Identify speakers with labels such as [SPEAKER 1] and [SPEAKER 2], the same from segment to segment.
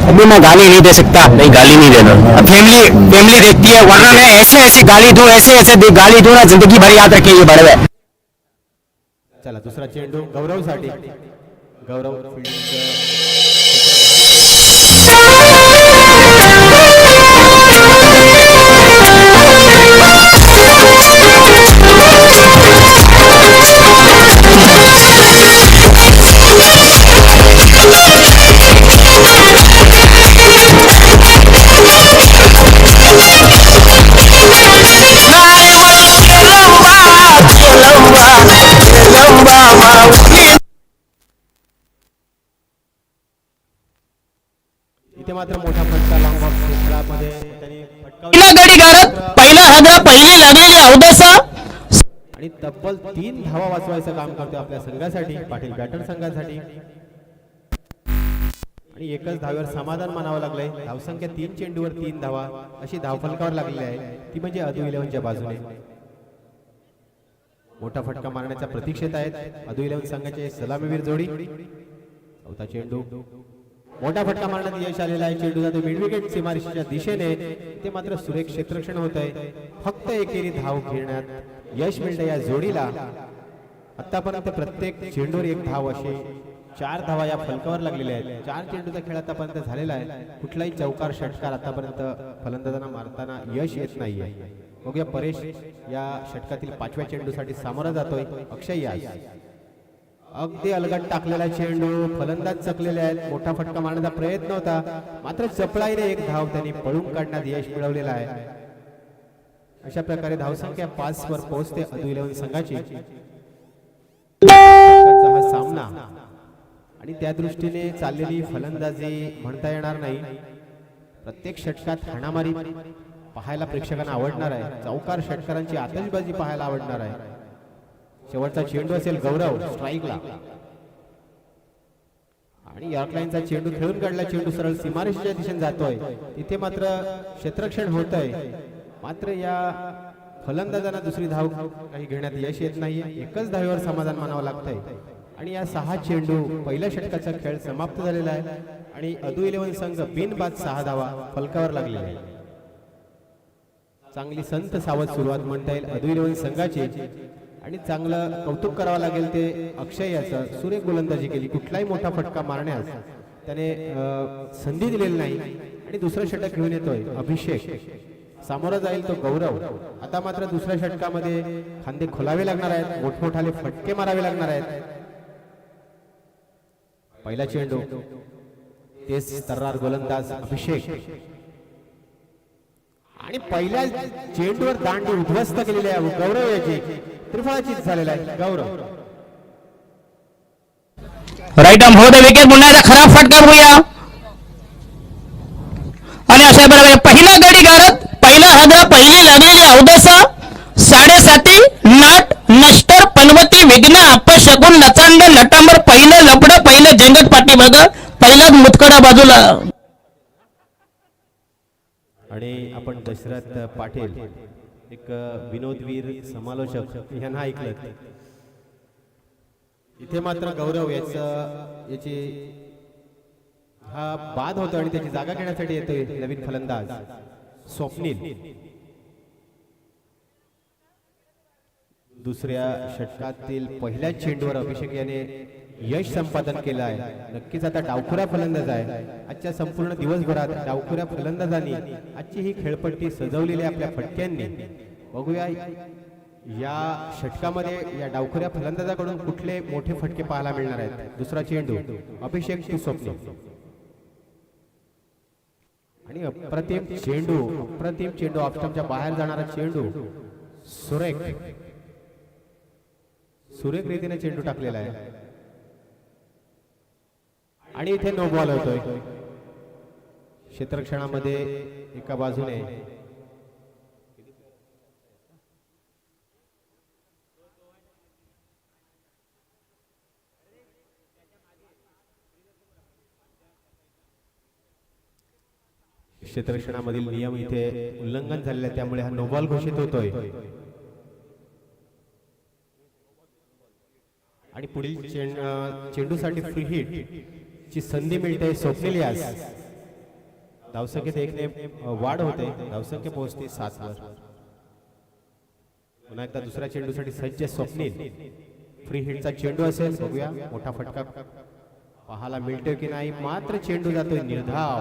[SPEAKER 1] अभी मैं गाली नहीं दे सकता।
[SPEAKER 2] नहीं, गाली नहीं देना।
[SPEAKER 1] फैमिली फैमिली देखती है, वरना मैं ऐसे ऐसे गाली दूं, ऐसे ऐसे गाली दूं ना, जिंदगी भर याद रखे ये बड़वे।
[SPEAKER 3] चला दुसरा चेंडू गौरवसाठी. गौरव इथे मात्र मोठा फटका लॉंग बॉक्स खेळामध्ये त्यांनी
[SPEAKER 4] पहिला गडी गारत, पहिला हादरा, पहिली लागलेली अवदसा
[SPEAKER 3] आणि तब्बल 3 धावा वाचवायचं काम करतोय आपल्या संघासाठी, पाटील बॅटर संघासाठी. आणि एकच धावेवर समाधान मानावं लागलंय. धावसंख्या 3 चेंडूवर 3 धावा अशी धावफलकावर लागलेली आहे, ती म्हणजे अदू 11च्या बाजूने. मोठा फटका मारण्याच्या प्रतीक्षेत आहेत अदू 11 संघाचे सलामीवीर जोडी. चौथा चेंडू मोठा फटका मारण्यात यश आलेला आहे. चेंडू जातो मिड विकेट सीमारेषेच्या दिशेने. ते मात्र सुरेख क्षेत्ररक्षण होत आहे. फक्त एकेरी धाव घेण्यात यश मिळतं या जोडीला. आतापर्यंत प्रत्येक चेंडूवर 1 धाव असे 4 धावा या फलकावर लागलेल्या आहेत. 4 चेंडूचा खेळ आतापर्यंत झालेला आहे. कुठलाही चौकार षटकार आतापर्यंत फलंदाजांना मारताना यश येत नाहीये. बघूया परेश या षटकातील 5व्या चेंडूसाठी सामोरा जातोय. अक्षय यास अगदी अलगट टाकलेला चेंडू, फलंदाज चकलेले आहेत. मोठा फटका मारण्याचा प्रयत्न होता, मात्र चपळाईने 1 धाव त्यांनी पळून काढण्यात यश मिळवलेलं आहे. अशा प्रकारे धावसंख्या 5 वर पोहोचते अदू 11 संघाची. हा सामना आणि त्या दृष्टीने चाललेली फलंदाजी म्हणता येणार नाही. प्रत्येक षटकात हाणामारी पाहायला प्रेक्षकांना आवडणार आहे. चौकार षटकारांची आतषबाजी पाहायला आवडणार आहे. शेवटचा चेंडू असेल गौरव स्ट्राईकला आणि यॉर्क लाईनचा चेंडू खेळून काढला. चेंडू सरळ सीमारेषेच्या दिशेने जातोय. तिथे मात्र क्षेत्ररक्षण होत आहे, मात्र या फलंदाजांना दुसरी धाव काही घेण्यात यश येत नाहीये. एकच धावेवर समाधान मानावं लागतंय. आणि या 6 चेंडू पहिल्या षटकाचा खेळ समाप्त झालेला आहे आणि अदू 11 संघ बिनबाद 6 धावा फलकावर लागलेला आहे. चांगली संत सावध सुरुवात म्हणता येईल अदू 11 संघाची. आणि चांगलं कौतुक करावं लागेल ते अक्षय याचं. सुरेख गोलंदाजी केली, कुठलाही मोठा फटका मारण्यास त्याने संधी दिलेली नाही. आणि दुसरं षटक घेऊन येतोय अभिषेक. सामोरा जाईल तो गौरव. आता मात्र दुसऱ्या षटकामध्ये खांदे खोलावे लागणार आहेत, मोठमोठाले फटके मारावे लागणार आहेत. पहिला चेंडू तेच तर्रार गोलंदाज अभिषेक आणि पहिल्या चेंडूवर दांडी उद्ध्वस्त केलेली आहे गौरव याची. त्रिफळाचीच झालेला आहे गौरव.
[SPEAKER 4] राईट आर्म होत विकेट. पुन्हा एकदा खराब फटका बघूया. आणि अशा प्रकारे पहिला गडी गारत, पहिला हादरा, पहिली लागलेली अवदसा 7.5 नाट नष्टर पनवती विघ्न अपशगुन नचांड नटांबर. पहिलं लपड, पहिलं जंगट पाठीमाग, पहिलाच मुतकडा बाजूला.
[SPEAKER 3] आणि आपण दशरथ पाटील एक विनोदवीर समालोचक यांना ऐकलं. इथे मात्र गौरव याची हा बाद होतो आणि त्याची जागा घेण्यासाठी येतोय नवीन फलंदाज स्वप्नील. दुसऱ्या षटकातील पहिल्या चेंडूवर अभिषेक याने यश संपादन केलं आहे. नक्कीच आता डावखुरा फलंदाज आहे. आजच्या संपूर्ण दिवसभरात डावखुऱ्या फलंदाजांनी आजची ही खेळपट्टी सजवलेली आपल्या फटक्यांनी. बघूया या षटकामध्ये या डावखुऱ्या फलंदाजाकडून कुठले मोठे फटके पाहायला मिळणार आहेत. दुसरा चेंडू अभिषेक टू स्वप्न आणि अप्रतिम चेंडू ऑफस्टंपच्या बाहेर जाणारा चेंडू. सुरेख रीतीने चेंडू टाकलेला आहे आणि इथे नो बॉल होतोय. क्षेत्ररक्षणामध्ये एका बाजूने क्षेत्ररक्षणामधील नियम इथे उल्लंघन झालेलं आहे, त्यामुळे हा नो बॉल घोषित होतोय. आणि पुढील चेंडूसाठी फ्री हिट ची संधी मिळते स्वप्नील यास. धावसंख्येत एकने वाढ होते, धावसंख्या पोहोचते 7 वर. पुन्हा एकदा दुसऱ्या चेंडूसाठी सज्ज स्वप्नील. फ्री हिटचा चेंडू असेल, बघूया मोठा फटका पाहायला मिळतोय की नाही. मात्र चेंडू जातोय निर्धाव.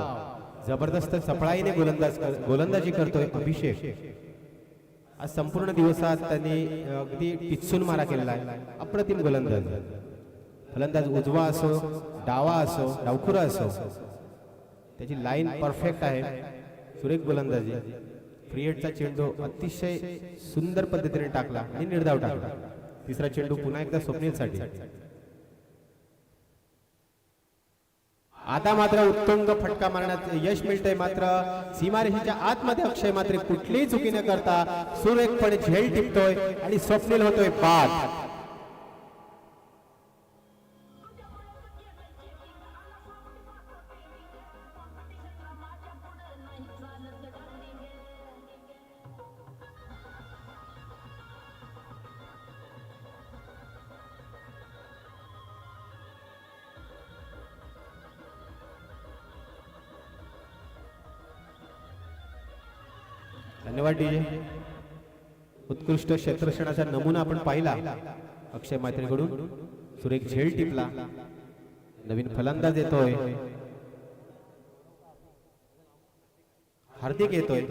[SPEAKER 3] जबरदस्त चपळाईने गोलंदाजी करतोय अभिषेक. आज संपूर्ण दिवसात त्यांनी अगदी टिचून मारा केलेला आहे. अप्रतिम गोलंदाज. फलंदाज उजवा असो, डावा असो, डावखुरा असो, त्याची लाईन परफेक्ट आहे. सुरेख गोलंदाजी. फ्री हिटचा चेंडू अतिशय सुंदर पद्धतीने टाकला आणि निर्धाव टाकला. तिसरा चेंडू पुन्हा एकदा स्वप्नीलसाठी. आता मात्र उत्तुंग फटका मारण्यात यश मिळतंय. मात्र सीमारेषेच्या आतमध्ये अक्षय मात्र कुठलीही चुकी न करता सुरेखपणे झेल टिपतोय आणि स्वप्नील होतोय बाद. धन्यवाद डीजे. उत्कृष्ट क्षेत्ररक्षणाचा नमुना आपण पाहिला अक्षय मैत्रीकडून. सुरेख झेल टिपला. नवीन फलंदाज येतोय, हार्दिक येतोय.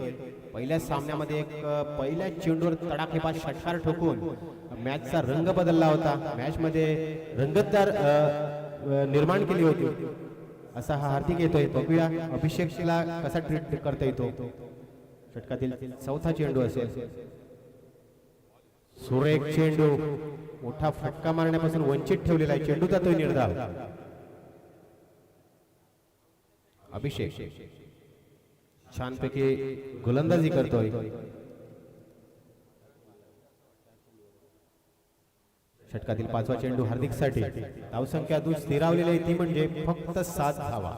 [SPEAKER 3] पहिल्या सामन्यामध्ये एक पहिल्या चेंडूवर तडाखेबाज षटकार ठोकून मॅचचा रंग बदलला होता. मॅच मध्ये रंगतदार निर्माण केली होती. असा हा हार्दिक येतोय. बघूया अभिषेकला कसा ट्रीट करता येतो. षटकातील चौथा चेंडू असेल. सुरेख चेंडू. मोठा फटका मारण्यापासून वंचित ठेवलेला आहे. चेंडू जातोय निर्धाव. अभिषेक छानपैकी गोलंदाजी करतोय. षटकातील पाचवा चेंडू हार्दिकसाठी. धावसंख्या अजून स्थिरावलेली आहे, ती म्हणजे फक्त 7 धावा.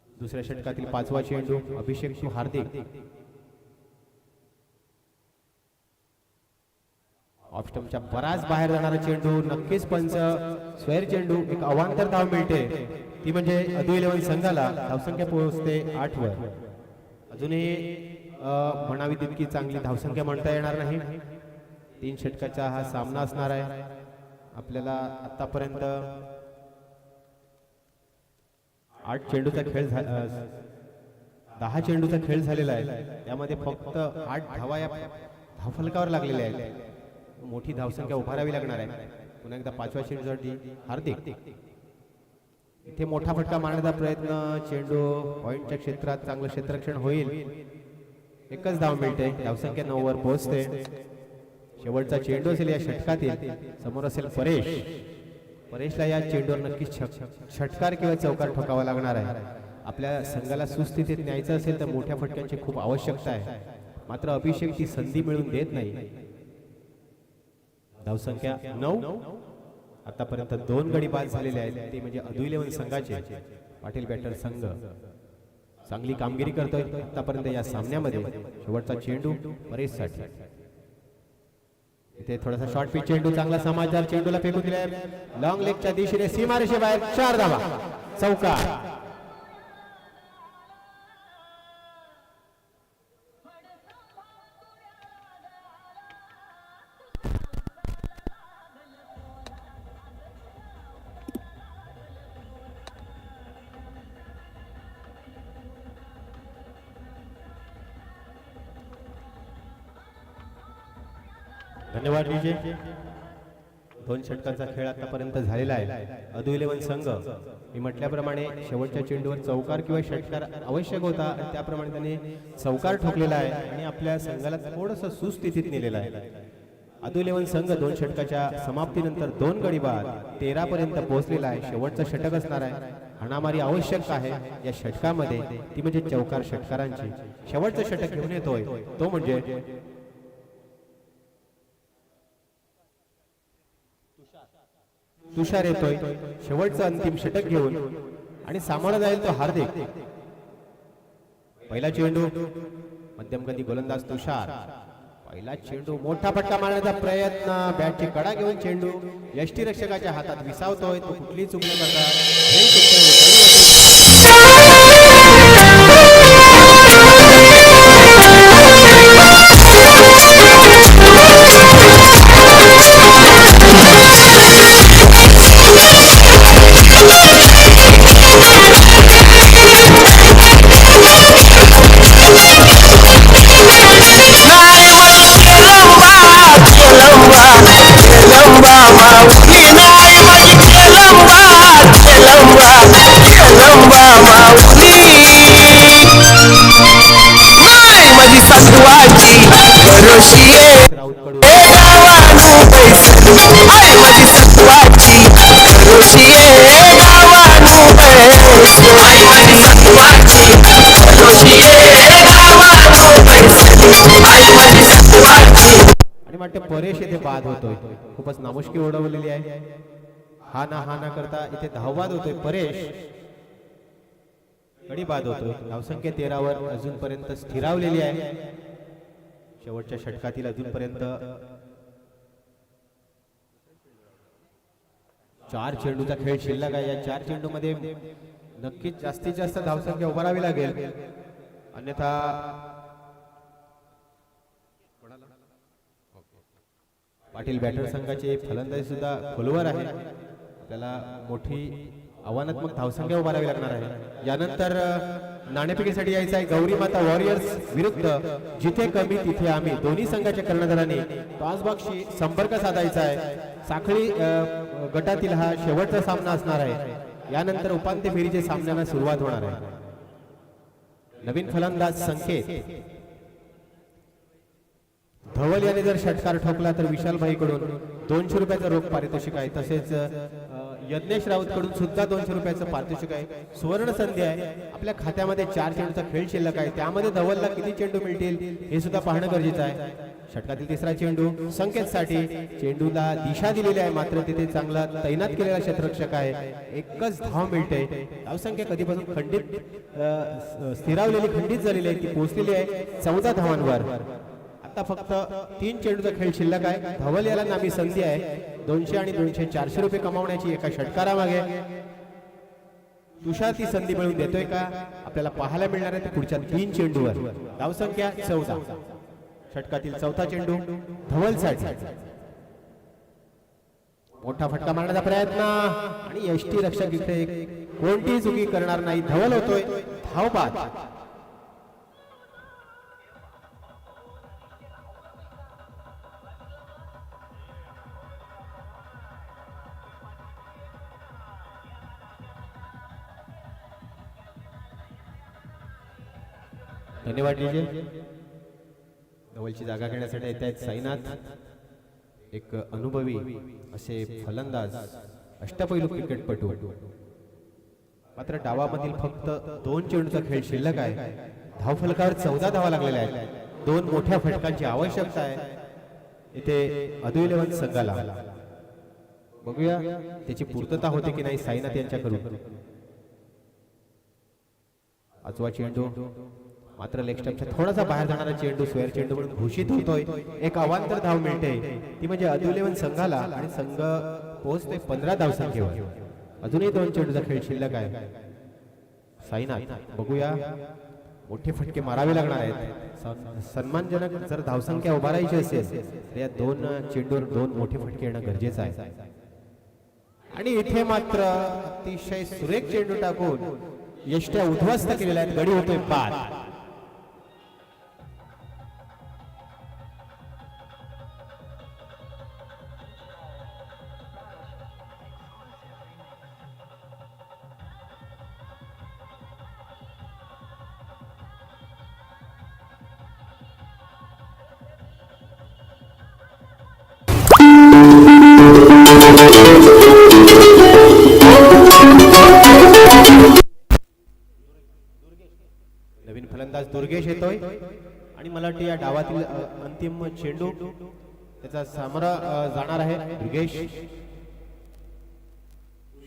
[SPEAKER 3] दुसऱ्या षटकातील पाचवा चेंडू अभिषेक टू हार्दिक. ऑफ स्टंपच्या बराच बाहेर जाणारा चेंडू. नक्कीच पंच स्क्वेअर चेंडू. एक अवांतर धाव मिळते, ती म्हणजे अदू 11 संघाला. धावसंख्या पोहोचते 8 वर. अजूनही म्हणावी तितकी चांगली धावसंख्या म्हणता येणार नाही. 3 षटकाचा हा सामना असणार आहे. आपल्याला आतापर्यंत 8 चेंडूचा खेळ 10 चेंडूचा खेळ झालेला आहे. त्यामध्ये फक्त 8 धावा या धावफलकावर लागलेल्या आहेत. मोठी धावसंख्या उभारावी लागणार आहे. पुन्हा एकदा पाचव्या चेंडूसाठी हार्दिक. इथे मोठा फटका मारण्याचा प्रयत्न. चेंडू पॉइंटच्या क्षेत्रात चांगलं क्षेत्ररक्षण होईल. एकच धाव मिळते. धावसंख्या 9 वर पोहोचते. शेवटचा चेंडू असेल या षटकातील. समोर असेल परेश. परेशला या चेंडूवर नक्कीच षटकार किंवा चौकार ठोकावा लागणार आहे. आपल्या संघाला सुस्थितीत न्यायचं असेल तर मोठ्या फटक्यांची खूप आवश्यकता आहे. मात्र अभिषेक ती संधी मिळून देत नाही. धावसंख्या 9. आतापर्यंत 2 गडी बाद झालेले आहेत, ते म्हणजे अदू 11 संघाचे. पाटील बॅटर संघ चांगली कामगिरी करतोय आतापर्यंत या सामन्यामध्ये. शेवटचा चेंडू परेशसाठी. इथे थोडासा शॉर्ट पिच चेंडू. चांगला समाजदार चेंडूला फेकून दिलाय लॉंग लेगच्या दिशेने. सीमारेषेबाहेर 4 धावा. चौकार. धन्यवाद डीजे. 2 षटकांचा खेळ आतापर्यंत झालेला आहे. अदू 11 संघ मी म्हटल्याप्रमाणे शेवटच्या चेंडूवर चौकार किंवा षटकार आवश्यक होता. त्याप्रमाणे त्यांनी चौकार ठोकलेला आहे आणि आपल्या संघाला थोडंसं सुस्थितीत नेलेलं आहे. अदू 11 संघ 2 षटकाच्या समाप्तीनंतर 2 गडी बाद 13 पर्यंत पोहोचलेला आहे. शेवटचं षटक असणार आहे. हाणामारी आवश्यक आहे या षटकामध्ये, ती म्हणजे चौकार षटकारांची. शेवटचं षटक घेऊन येतोय तो म्हणजे तुषार येतोय. शेवटचं अंतिम षटक घेऊन आणि सामोरा जाईल तो हार्दिक. पहिला चेंडू मध्यमगती गोलंदाज तुषार. पहिला चेंडू. मोठा फटका मारण्याचा प्रयत्न. बॅटची कडा घेऊन चेंडू यष्टीरक्षकाच्या हातात विसावतोय. तो कुठलीही चूक न करता
[SPEAKER 2] विठोबा माऊली माय माझी संतवाची भरोशिये
[SPEAKER 3] राऊतकडून
[SPEAKER 2] गावानु बैसली आई माझी संतवाची भरोशिये गावानु बैसली आई माझी संतवाची भरोशिये गावानु बैसली आई माझी संतवाची.
[SPEAKER 3] आणि वाटते परेश येथे बाद होतोय. खूपच नामुष्की ओढवलेली आहे. हा ना करता इथे धावबाद होतोय. परेश गडी बाद होतोय. धावसंख्या 13 वर अजूनपर्यंत स्थिरावलेली आहे. शेवटच्या षटकातील अजूनपर्यंत 4 चेंडूचा खेळ शिल्लक आहे. या 4 चेंडू मध्ये नक्कीच जास्तीत जास्त धावसंख्या उभारावी लागेल, अन्यथा पाटील बॅटर संघाचे फलंदाजी सुद्धा खोलवर आहे. त्याला मोठी आव्हानात्मक धावसंख्या उभारावी लागणार आहे. यानंतर नाणेफेकीसाठी यायचं आहे गौरी माता वॉरियर्स विरुद्ध जिथे कमी तिथे आम्ही. दोन्ही संघाच्या कर्णधारांनी टॉसबॉक्सशी संपर्क साधायचा आहे. साखळी गटातील हा शेवटचा सामना असणार आहे. यानंतर उपांत्य फेरीच्या सामन्यांना सुरुवात होणार आहे. नवीन फलंदाज संकेत धवल याने जर षटकार ठोकला तर विशालभाईकडून 200 रुपयाचं रोख पारितोषिक आहे. तसेच यज्ञेश राऊत कडून सुद्धा 200 रुपयाचं पारितोषिक आहे. सुवर्ण संधी आहे. आपल्या खात्यामध्ये 4 चेंडूचा खेळ शिल्लक आहे. त्यामध्ये धवलला किती चेंडू मिळतील हे सुद्धा पाहणं गरजेचं आहे. षटकातील तिसरा चेंडू संकेतसाठी. चेंडूला दिशा दिलेली आहे, मात्र तिथे चांगला तैनात केलेला क्षेत्ररक्षक आहे. एकच धाव मिळते. धावसंख्या कधीपासून खंडित स्थिरावलेली खंडित झालेली आहे, ती पोहोचलेली आहे 14 धावांवर. आता फक्त 3 चेंडूचा खेळ शिल्लक आहे. धवल याला नामी संधी आहे. 200 आणि 200 400 रुपये कमावण्याची एका षटकारामागे. तुषार ती संधी मिळवून देतोय का आपल्याला पाहायला मिळणार आहे पुढच्या 3 चेंडूवर. धावसंख्या 14. षटकातील चौथा चेंडू धवलसाठी. मोठा फटका मारण्याचा प्रयत्न आणि यष्टी रक्षक इथे कोणतीही चुकी करणार नाही. धवल होतोय धावबाद. धन्यवाद डीजे. धवलची जागा घेण्यासाठी येत आहेत साईनाथ. एक अनुभवी असे फलंदाज, अष्टपैलू क्रिकेटपटू. मात्र डावामधील फक्त 2 चेंडूचा खेळ शिल्लक आहे. धावफलकावर 14 धावा लागलेल्या आहेत. 2 मोठ्या फटकांची आवश्यकता आहे इथे अदू 11 संघाला. बघूया त्याची पूर्तता होते की नाही साईनाथ यांच्याकडून. 5वा चेंडू मात्र लेग स्टंपच्या थोडासा बाहेर जाणारा चेंडू स्क्वेअर चेंडू म्हणून घोषित होतोय. एक अवांतर धाव मिळते, ती म्हणजे अदू 11 संघाला, आणि संघ पोहोचते 15 धावसंख्येवर. अजूनही 2 चेंडूचा खेळ शिल्लक आहे. साईनाथ बघूया, मोठे फटके मारावे लागणार आहेत. सन्मानजनक जर धावसंख्या उभारायची असेल तर या 2 चेंडूवर 2 मोठे फटके येणं गरजेचं आहे. आणि इथे मात्र अतिशय सुरेख चेंडू टाकून यष्ट्या उद्ध्वस्त केलेल्या आहेत. गडी होतोय बाद. नवीन फलंदाज दुर्गेश येतोय आणि मला वाटतं या डावातील अंतिम चेंडू त्याचा सामना जाणार आहे. दुर्गेश,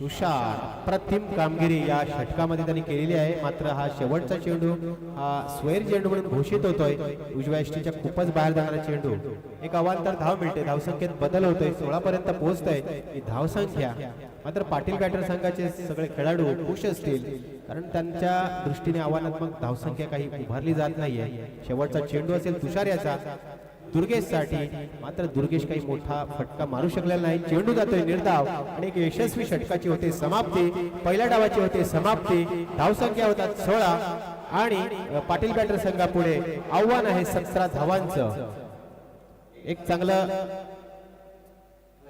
[SPEAKER 3] तुषार अप्रतिम कामगिरी या षटकामध्ये त्यांनी केलेली आहे. मात्र हा शेवटचा चेंडू हा स्क्वेअर चेंडू म्हणून घोषित होतोय. उजव्या यष्टीच्या खूपच बाहेर जाणारा चेंडू. एक अवांतर धाव मिळते. धावसंख्येत बदल होतोय. 16 पर्यंत पोहोचतोय ही धावसंख्या. मात्र पाटील बॅटर संघाचे सगळे खेळाडू खुश असतील, कारण त्यांच्या दृष्टीने आव्हानात्मक धावसंख्या काही उभारली जात नाहीये. शेवटचा चेंडू असेल तुषार याचा दुर्गेशसाठी. मात्र दुर्गेश काही मोठा फटका मारू शकलेला नाही. चेंडू जातोय निर्धाव आणि एक यशस्वी षटकाची होते समाप्ती. पहिल्या डावाची होते समाप्ती. धावसंख्या होतात 16 आणि पाटील बॅटर संघापुढे आव्हान आहे 17 धावांचं. एक चांगलं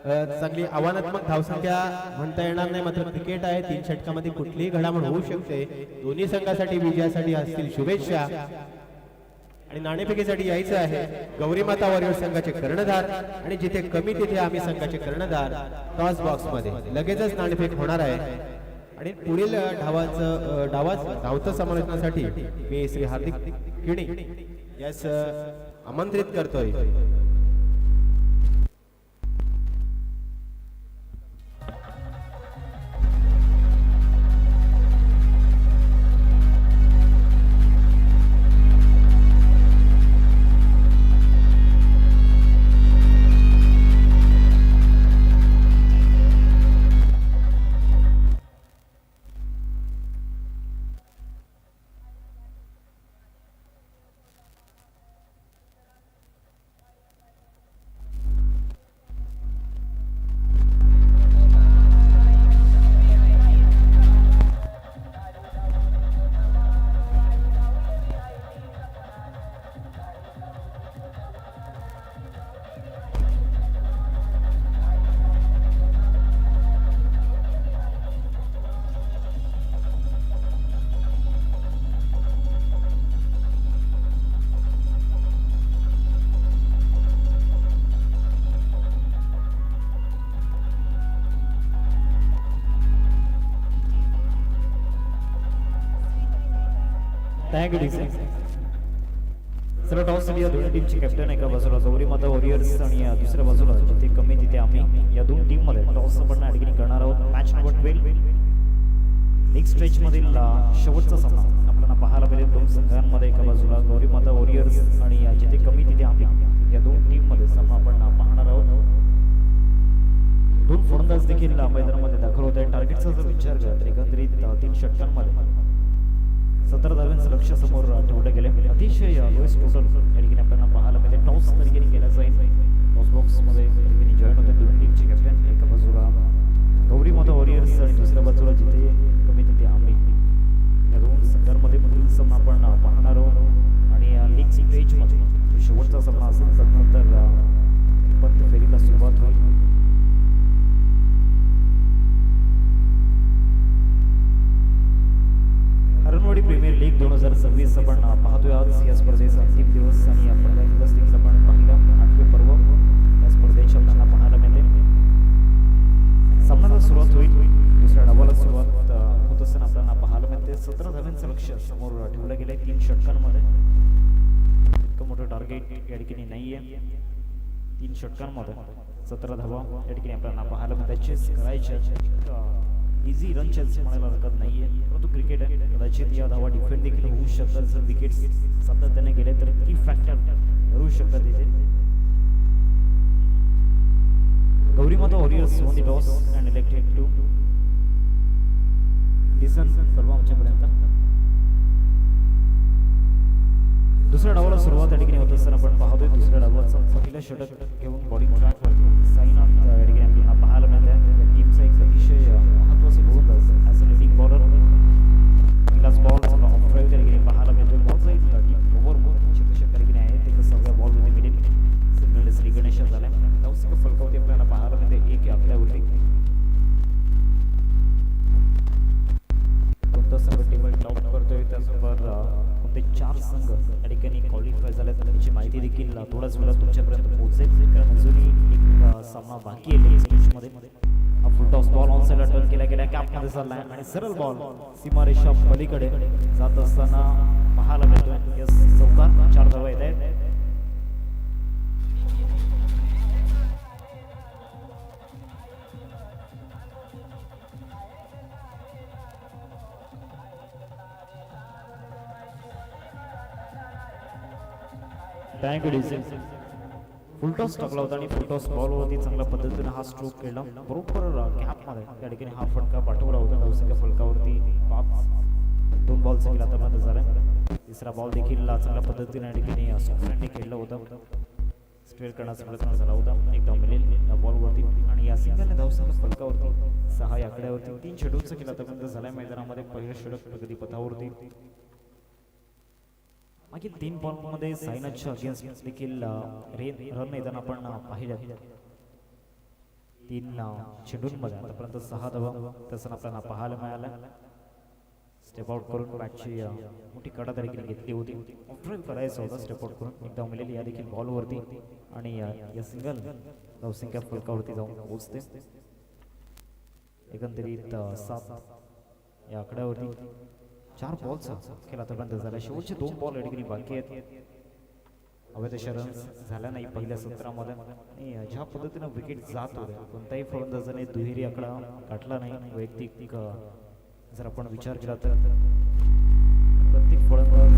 [SPEAKER 3] चांगली आव्हानात्मक धावसंख्या म्हणता येणार नाही, मात्र क्रिकेट आहे. 3 षटकामध्ये कुठलीही घडामोड होऊ शकते. दोन्ही संघासाठी विजयासाठी असतील शुभेच्छा. आणि नाणेफेकीसाठी यायचं आहे गौरी माता वॉरियर संघाचे कर्णधार, आणि जिथे कमी तिथे आम्ही संघाचे कर्णधार. टॉस बॉक्स मध्ये लगेचच नाणेफेक होणार आहे. आणि पुढील धावतं समालोचनासाठी मी श्री हार्दिक किणी यास आमंत्रित करतोय.
[SPEAKER 5] थँक्यू डी सर्व टॉस इंडिया दोन्ही टीमचे कॅप्टन एका बाजूला गौरी माता वॉरियर्स आणि दुसऱ्या बाजूला जिथे कमी तिथे आम्ही या दोन टीम मध्ये टॉस आपण या ठिकाणी करणार आहोत. मॅच नंबर 12 लीग स्ट्रेच मधील शेवटचा सामना आपल्याला पाहायला मिळेल. दोन संघांमध्ये एका बाजूला गौरी माता वॉरियर्स आणि जिथे कमी तिथे आम्ही या दोन टीम मध्ये सामना आपण पाहणार आहोत. दोन फलंदाज देखील मैदानामध्ये दाखल होत आहेत. टार्गेटचा जर विचार केला तर एकंदरीत 3 षटकांमध्ये 17 धावांचं लक्ष समोर ठेवलं गेले. अतिशय लोएस्ट टोटल या ठिकाणी आपल्याला पाहायला मिळते. टॉस तरीकेने केला जाईल. टॉस बॉक्स मध्ये जॉईन होते दोन टीमचे कॅप्टन एका बाजूला गौरी माता वॉरियर्स आणि दुसऱ्या बाजूला जिथे कमी तिथे आम्ही या दोन संघांमध्ये मधील सामना आपण पाहणार आहोत. आणि लीग स्टेज मध्ये शेवटचा सामना असेल त्यानंतर पंत फेरीला सुरुवात होईल. हरणवाडी प्रीमियर लीग 2026 आपण पाहतोय. आज या स्पर्धेचा अंतिम दिवस आणि आपण दिवस देखील आपण पाहिला. 8वे पर्व या स्पर्धेची आपल्याला पाहायला मिळते. सामन्याला सुरुवात होईल. दुसऱ्या डावाला सुरुवात होत असताना आपल्याला पाहायला मिळते. 17 धावांचं लक्ष समोर ठेवलं गेलंय 3 षटकांमध्ये. इतकं मोठं टार्गेट या ठिकाणी नाहीये. 3 षटकांमध्ये 17 धावा या ठिकाणी आपल्याला पाहायला मिळतात. चेस करायच्या इझी रन चेस म्हणायला हरकत नाहीये, परंतु क्रिकेट आहे. कदाचित या धावा डिफेंड देखील होऊ शकतात. जर विकेट सातत्याने गेले तर की फॅक्टर ठरू शकतात इथे. Gauri Mata warriors won the toss and elected to listen सर्व आमच्यापर्यंत. दुसऱ्या डावाला सुरुवात या ठिकाणी होत असताना आपण पाहतोय. दुसऱ्या डावाचं पहिलं षटक घेऊन बॉलिंग ट्रॅकवर साईनाथ या ठिकाणी आपल्याला पाहायला मिळत आहे. या टीमचा एक अतिशय महत्त्वाचा गोलंदाज ॲज अ लिडिंग बॉलर. पहिलाच बॉल ऑफ ड्राईव्ह त्या ठिकाणी पाहायला मिळतोय. बॉल जाईल डीप ओव्हर कशा तरीकेने आहे ते 6व्या बॉलमध्ये मिळेल. सिंगल श्रीगणेश झालाय. धावसंख्या फलकावती आपल्याला पाहायला मिळते 1 आकड्यावरती. कोणता संघ टेबल टॉप करतोय त्यासोबत कोणते 4 संघ या ठिकाणी क्वालिफाय झाले तर त्याची माहिती देखील थोड्याच वेळात तुमच्यापर्यंत पोहोचेल. कारण अजूनही एक सामना बाकी आहे स्टेजमध्ये. हा फुल टॉस बॉल ऑन साइडला टर्न केला गेला. कॅपमध्ये चाललाय आणि सरळ बॉल सीमारेषा पलीकडे जात असताना पाहायला मिळतोय. यस चौकार 4 धावा येत आहेत. थँक्यू डी फुलटॉस टाकला होता आणि फुलटॉस बॉलवरती चांगल्या पद्धतीने हा स्ट्रोक केला. बरोबर कॅपमध्ये त्या ठिकाणी हा फटका पाठवला होता. धावसंख्या फलकावरती 5 2 बॉलचा केला आता झाला. तिसरा बॉल देखील चांगल्या पद्धतीने या ठिकाणी स्टॉकरने खेळला होता. स्ट्रेट करण्याचा प्रयत्न झाला होता. एक धाव मिळेल या बॉलवरती आणि या सिंगलने धावसंख्या फलकावरती 6 आकड्यावरती 3 षटकांचा केला आता झाला. मैदानामध्ये पहिलं षटक प्रगती पथावरती. मागील 3 बॉलमध्ये साईनाथच्या अगेन्स्ट देखील रन येताना आपण पाहिलं. 3 चेंडूंमध्ये आतापर्यंत 6 धावा तसं आपल्याला पाहायला मिळालं. स्टेप आउट करून बॅटची मोठी कडा देखील घेतली होती. ऑफड्राईव्ह करायचं होतं स्टेप आउट करून एकदा मिळेल या देखील बॉलवरती आणि या सिंगल धावसंख्या फलकावरती जाऊन पोहोचते. एकंदरीत 7 या आकड्यावरती 4 बॉलचा खेळ आतापर्यंत झाला. शेवटचे 2 बॉल या ठिकाणी बाकी आहेत. अवैध रन्स झाल्या नाही पहिल्या सत्रामध्ये आणि ज्या पद्धतीनं विकेट जात होते कोणत्याही फलंदाजाने दुहेरी आकडा गाठला नाही. वैयक्तिक जर आपण विचार केला तर प्रत्येक फलंदाज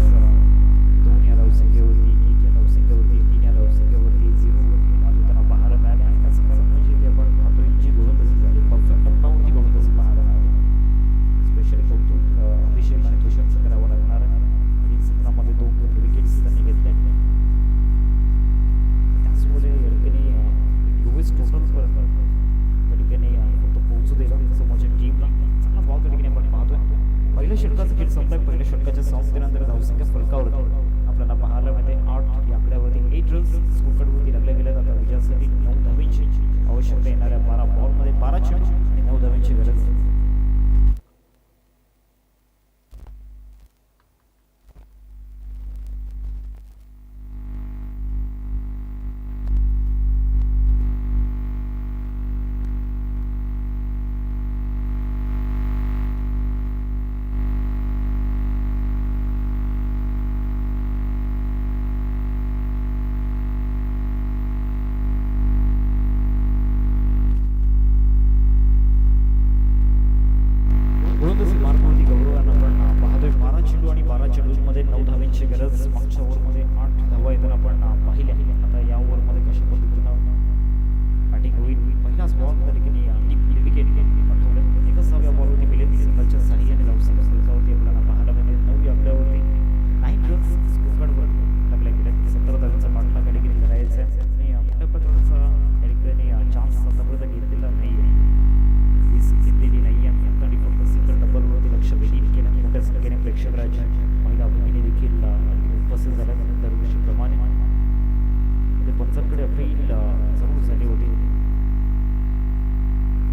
[SPEAKER 5] 2 या धावसंख्येवरती 1 या धावसंख्येवरती 3 या धावसंख्येवरती 0 वरती बाद होताना पाहायला मिळाले. आणि त्याचं कारण म्हणजे ते आपण पाहतोय जी गोलंदाजी झाली परफेक्ट टप्प्यावरती गोलंदाजी पाहायला मिळाली. स्पेशली कौतुक अभिषेक आणि तुषारचं करावं लागणार आहे. मागील सत्रामध्ये 2 विकेट्स त्यांनी घेतल्या. त्याचमुळे या ठिकाणी लोवेस्ट टोटल्सपर्यंत त्या ठिकाणी फक्त पोहोचू दिलं समोरच्या टीमला. चांगला बॉल त्या ठिकाणी आपण पाहतोय. पहिल्या षटकाचा खेळ संपलाय. पहिल्या षटकाच्या समाप्तीनंतर धावसंख्या फलकावरती आपल्याला पाहायला मिळते 8 या आकड्यावरती 8 रन्स स्कोरकार्डवरती लागले गेले. आता विजयासाठी 9 धावांची आवश्यकता येणाऱ्या 12 बॉलमध्ये 12 चेंडू आणि 9 धावांची गरज. गोलंदाजी मार्गावरती गौरवांना आपण पाहतोय 12 चेंडू आणि 12 चेंडूंमध्ये 9 धावांची गरज. मागच्या ओव्हरमध्ये 8 धावा येताना आपण पाहिल्या. आता या ओव्हरमध्ये कशा पद्धतीनं बॅटिंग होईल. पहिलाच बॉल त्या ठिकाणी डीप विकेट पाठवलं. एका 6व्या बॉलवरती मिळेल सिंगलच्या साह्याने धावसंख्या फलकावरती आपल्याला पाहायला मिळते 9 या आकड्यावरती 9 रन्स स्कोरकार्डवर लागल्या गेल्या. 17 धावांचा पाठलाग या ठिकाणी करायचा आहे आणि मोठ्या प्रकारचा या ठिकाणी चान्स आतापर्यंत घेतलेला नाही आहे. घेतलेली नाही आहे. फक्त सिंगल डबलवरती लक्ष वेधून केलं. मोठ्या संख्येने प्रेक्षकांच्या महिला भगिनी देखील उपस्थित झाल्या. दरवर्षीप्रमाणे ते पंचांकडे अपील जरूर झाली होती.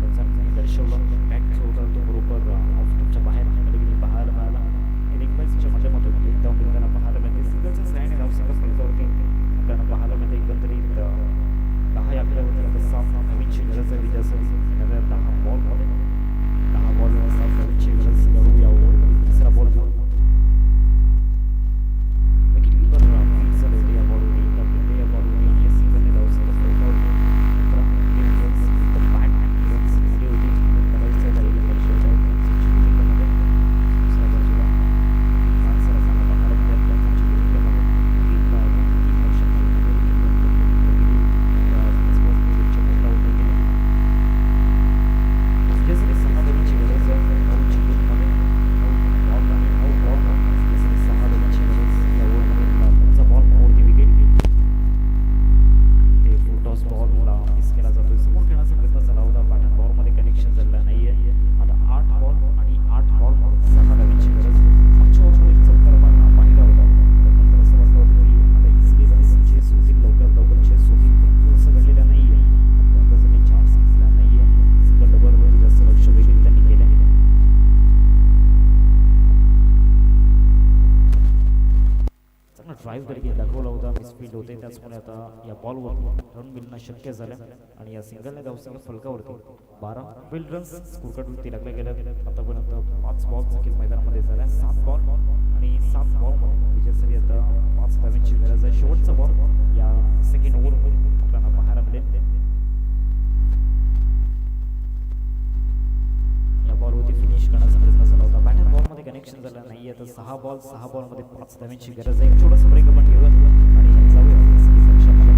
[SPEAKER 5] पंचांनी दर्शवलं बॅक जो होता तो बरोबर ऑफस्टॉपच्या बाहेर पाहायला मिळाला. इनिंग्सच्या माध्यमातून एकदा त्यांना पाहायला मिळते. सिंगलच्या साह्याने धावसंख्या फलकावरती आपल्याला पाहायला मिळते. एकंदरीत 10 या आकड्यावरती आता 7 धावांची गरज आहे विजयासाठी. 10 बॉलमध्ये 10 बॉलवर 7 धावांची गरज. करू या ओव्हरमध्ये तिसरा बॉल घेऊन विकेट कीपर फील्ड झाले होते या बॉलवरती. या बॉलवरती आणि या सिंगलने धावसंख्या फलकावरती 11 रन्स विथ बॅट रन्स झाली होती. करायचं झालेलं दर्शवत आहे चिमुकलीमध्ये. दुसऱ्या बाजूला माणसाला चांगला पाहायला मिळत नाही चिमुकलीमध्ये. 3 वर्षांमध्ये जसं 6 धावांची गरज आहे. 9 चेंडूंमध्ये 9 बॉल आणि 9 बॉल 6 धावांची गरज. या ओव्हरमध्ये पुढचा बॉल मोडती विकेट. ते फुल टॉस बॉलला मिस केला जातोय. समोर खेळण्याचा प्रयत्न झाला होता. पॅटर्न बॉलमध्ये कनेक्शन झालेला नाही आहे. आता 8 बॉल आणि 8 बॉलमध्ये 6 धावांची गरज. मागच्या ओव्हरमध्ये चौकार आपण पाहिला होता. त्यानंतर असं वाटलं होतं की आता इझिली रन्स चेस होतील. लवकर चेस होतील. परंतु असं घडलेलं नाही आहे. फलंदाजांनी चान्स घेतला नाही आहे. सिंगल डबलवर जास्त लक्ष वेधून त्यांनी केलं. चांगला ड्राईव्ह तरीके दाखवला होता. मिसफील्ड होते. त्याचमुळे आता या बॉलवर रन मिळणं शक्य झालं आणि या सिंगलने धावसंख्या फलकावरती 12 फील्ड रन्स स्कोरकार्डवरती लागल्या गेल्या. आतापर्यंत 5 बॉलचा खेळ मैदानामध्ये झाला. 7 बॉल आणि 7 बॉलमध्ये विजयासाठी आता 5 धावांची गरज आहे. शेवटचा बॉल या सेकंड ओव्हरमध्ये आपल्याला पाहायला मिळेल. या बॉलवरती फिनिश करण्याचा प्रयत्न झाला होता. बॅटर बॉलमध्ये कनेक्शन झालं नाही आहे. तर 6 बॉलमध्ये 5 धावांची गरज आहे. छोटंसं ब्रेक आपण घेऊया आणि जाऊया सेक्शनमध्ये.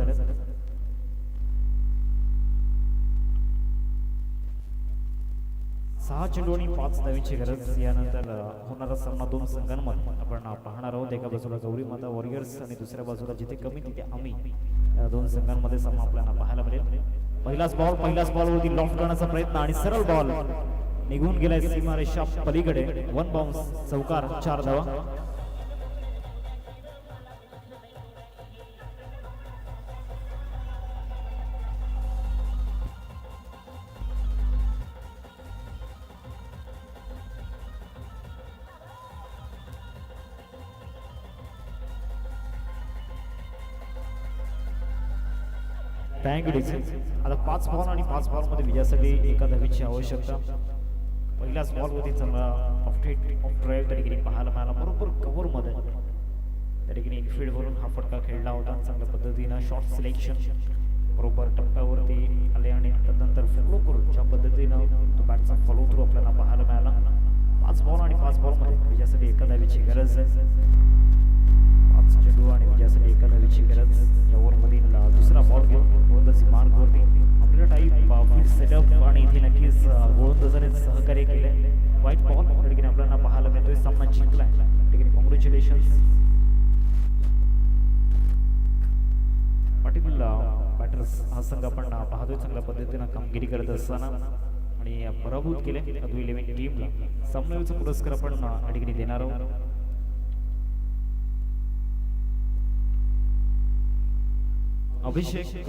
[SPEAKER 5] झाले. सहा चेंडू आणि 5 धावांची गरज. यानंतर होणारा सामना दोन संघांमध्ये आपण पाहणार आहोत. एका बाजूला गौरी माता वॉरियर्स आणि दुसऱ्या बाजूला जिथे कमी तिथे आम्ही, या दोन संघांमध्ये सामना आपल्याला पाहायला मिळेल. पहिलाच बॉलवरती लॉफ्ट करण्याचा प्रयत्न आणि सरळ बॉल निघून गेलाय सीमारेषा पलीकडे. 1 बाउन्स, चौकार, 4 धावा. Thank you DC. आता 5 बॉल आणि 5 बॉलमध्ये विजयासाठी एका धावेची आवश्यकता. पहिल्याच बॉलवरती चांगला ऑफ ड्राईव्ह त्या ठिकाणी पाहायला मिळाला, बरोबर कव्हरमध्ये त्या ठिकाणी इनफिल्डवरून हा फटका खेळला होता. चांगल्या पद्धतीनं शॉर्ट सिलेक्शन बरोबर टप्प्यावरती आले आणि तदनंतर फॉलो करून ज्या पद्धतीनं तो बॅटचा फॉलो थ्रू आपल्याला पाहायला मिळाला. 5 बॉल आणि 5 बॉलमध्ये विजयासाठी एका धावेची गरज आहे. 5 चेंडू आणि विजयासाठी एका धावेची गरज. या ओव्हरमधील दुसरा बॉल घेऊन गोलंदाजी मार्गवरती आपल्या टाईप फील्ड सेटअप आणि इथे नक्कीच गोलंदाजाने सहकार्य केले. व्हाईट बॉल त्या ठिकाणी आपल्याला पाहायला मिळतोय. सामना जिंकलाय त्या ठिकाणी कॉंग्रॅच्युलेशन्स. पाटील बॅटर्स हा संघ आपण पाहतोय चांगल्या पद्धतीनं कामगिरी करत असताना आणि पराभूत केले अदू 11 टीमला. सामन्याचा पुरस्कार आपण या ठिकाणी देणार आहोत. अभिषेक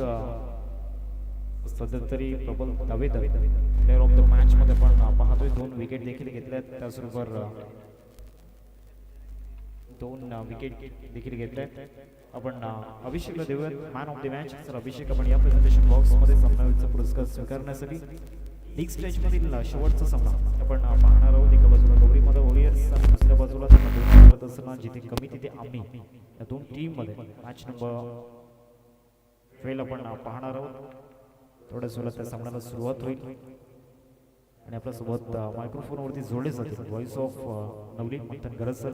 [SPEAKER 5] सध्या तरी प्रबल दावेदार प्लेअर ऑफ द मॅच मध्ये आपण पाहतोय. 2 विकेट देखील घेतल्यात, त्याचबरोबर 2 विकेट देखील घेतल्यात. आपण अभिषेकला देऊयात मॅन ऑफ द मॅच. तर अभिषेक, आपण या प्रेझेंटेशन बॉक्स मध्ये सामनावीरचा पुरस्कार स्वीकारण्यासाठी लीग स्टेज मधील शेवटचा सामना आपण पाहणार आहोत. एका बाजूला गौरी माता वॉरियर्स आणि दुसऱ्या बाजूला करत असताना जिथे कमी तिथे आम्ही, या 2 टीम मध्ये मॅच नंबर 12 आपण पाहणार आहोत. थोड्याच वेळात त्या सामन्याला सुरुवात होईल आणि आपल्यासोबत मायक्रोफोनवरती जोडले जातील व्हॉइस ऑफ नवली मंथन गरज सर.